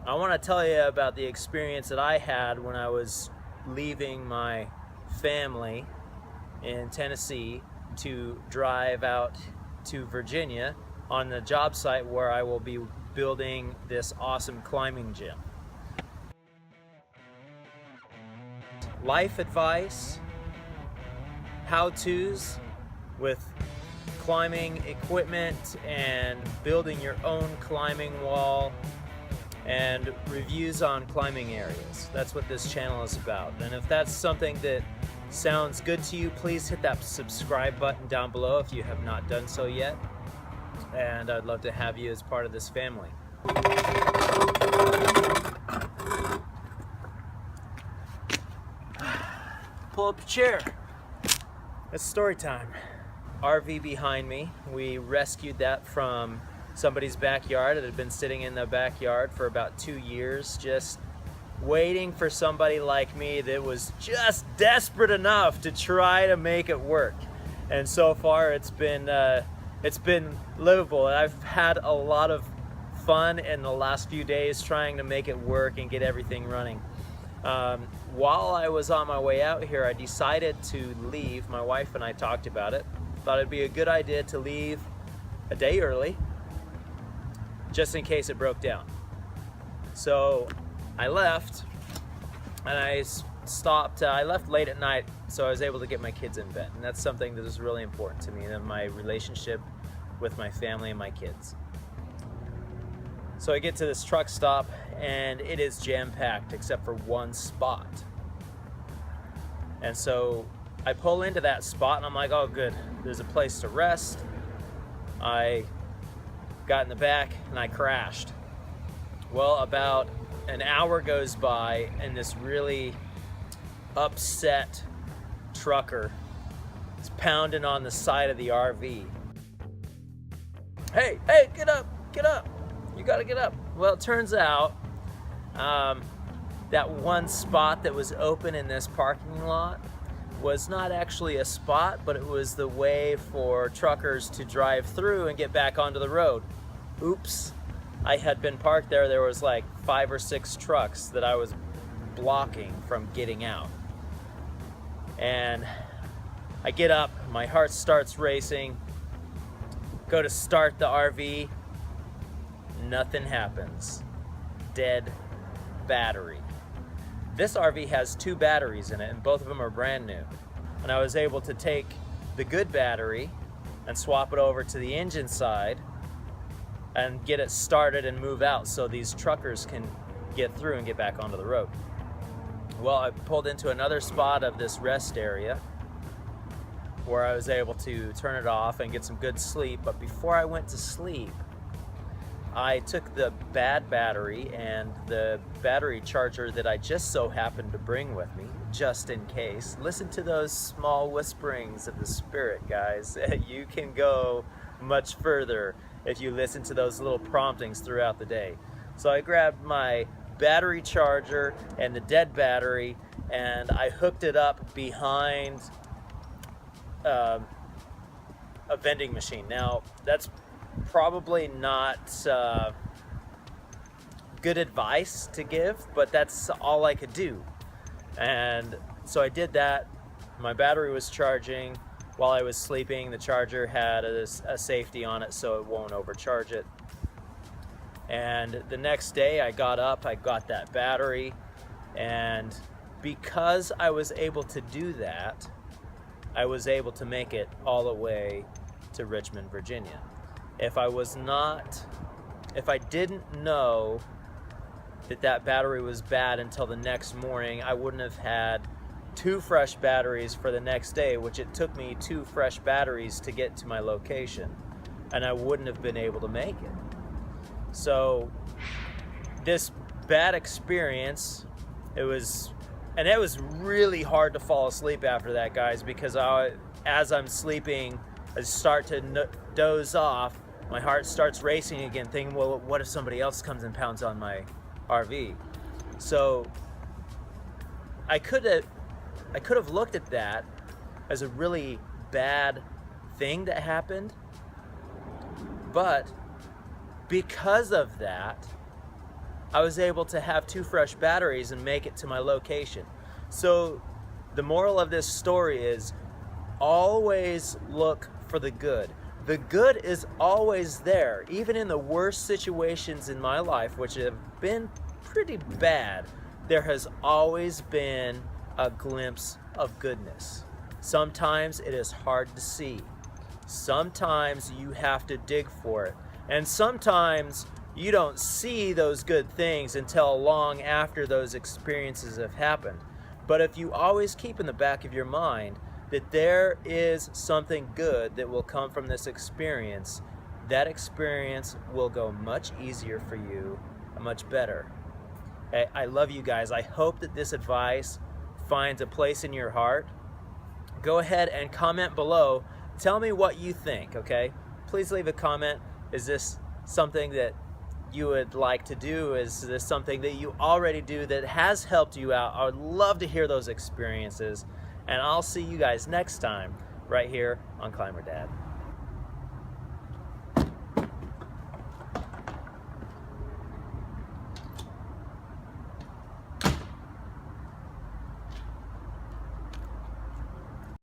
I want to tell you about the experience that I had when I was leaving my family in Tennessee to drive out to Virginia on the job site where I will be building this awesome climbing gym. Life advice, how-tos with climbing equipment and building your own climbing wall, and reviews on climbing areas. That's what this channel is about. And if that's something that sounds good to you, please hit that subscribe button down below if you have not done so yet. And I'd love to have you as part of this family. Pull up a chair. It's story time. RV behind me. We rescued that from somebody's backyard. It had been sitting in the backyard for about 2 years, just waiting for somebody like me that was just desperate enough to try to make it work. And so far it's been livable. I've had a lot of fun in the last few days trying to make it work and get everything running. While I was on my way out here, I decided to leave. My wife and I talked about it. Thought it'd be a good idea to leave a day early, just in case it broke down. So I left, and I stopped. I left late at night, so I was able to get my kids in bed, and that's something that is really important to me in my relationship with my family and my kids. So I get to this truck stop, and it is jam-packed except for one spot. And so I pull into that spot, and I'm like, oh good, there's a place to rest. I got in the back and I crashed. Well, about an hour goes by and this really upset trucker is pounding on the side of the RV. Hey, get up, you gotta get up. Well, it turns out that one spot that was open in this parking lot was not actually a spot, but it was the way for truckers to drive through and get back onto the road. Oops, I had been parked there. There was like 5 or 6 trucks that I was blocking from getting out. And I get up, my heart starts racing, go to start the RV, nothing happens. Dead battery. This RV has 2 batteries in it, and both of them are brand new. And I was able to take the good battery and swap it over to the engine side and get it started and move out so these truckers can get through and get back onto the road. Well, I pulled into another spot of this rest area where I was able to turn it off and get some good sleep. But before I went to sleep, I took the bad battery and the battery charger that I just so happened to bring with me, just in case. Listen to those small whisperings of the Spirit, guys. You can go much further if you listen to those little promptings throughout the day. So I grabbed my battery charger and the dead battery, and I hooked it up behind a vending machine. Now, that's probably not good advice to give, but that's all I could do. And so I did that. My battery was charging while I was sleeping. The charger had a safety on it so it won't overcharge it. And the next day I got up, I got that battery, and because I was able to do that, I was able to make it all the way to Richmond, Virginia. If I didn't know that battery was bad until the next morning, I wouldn't have had 2 fresh batteries for the next day, which it took me 2 fresh batteries to get to my location, and I wouldn't have been able to make it. So this bad experience, it was really hard to fall asleep after that, guys, because as I'm sleeping, I start to doze off. My heart starts racing again, thinking, well, what if somebody else comes and pounds on my RV? So I could have looked at that as a really bad thing that happened, but because of that, I was able to have 2 fresh batteries and make it to my location. So the moral of this story is always look for the good. The good is always there, even in the worst situations in my life, which have been pretty bad. There has always been a glimpse of goodness. Sometimes it is hard to see. Sometimes you have to dig for it. And sometimes you don't see those good things until long after those experiences have happened. But if you always keep in the back of your mind that there is something good that will come from this experience, that experience will go much easier for you and much better. I love you guys. I hope that this advice finds a place in your heart. Go ahead and comment below. Tell me what you think, okay? Please leave a comment. Is this something that you would like to do? Is this something that you already do that has helped you out? I would love to hear those experiences. And I'll see you guys next time right here on Climber Dad.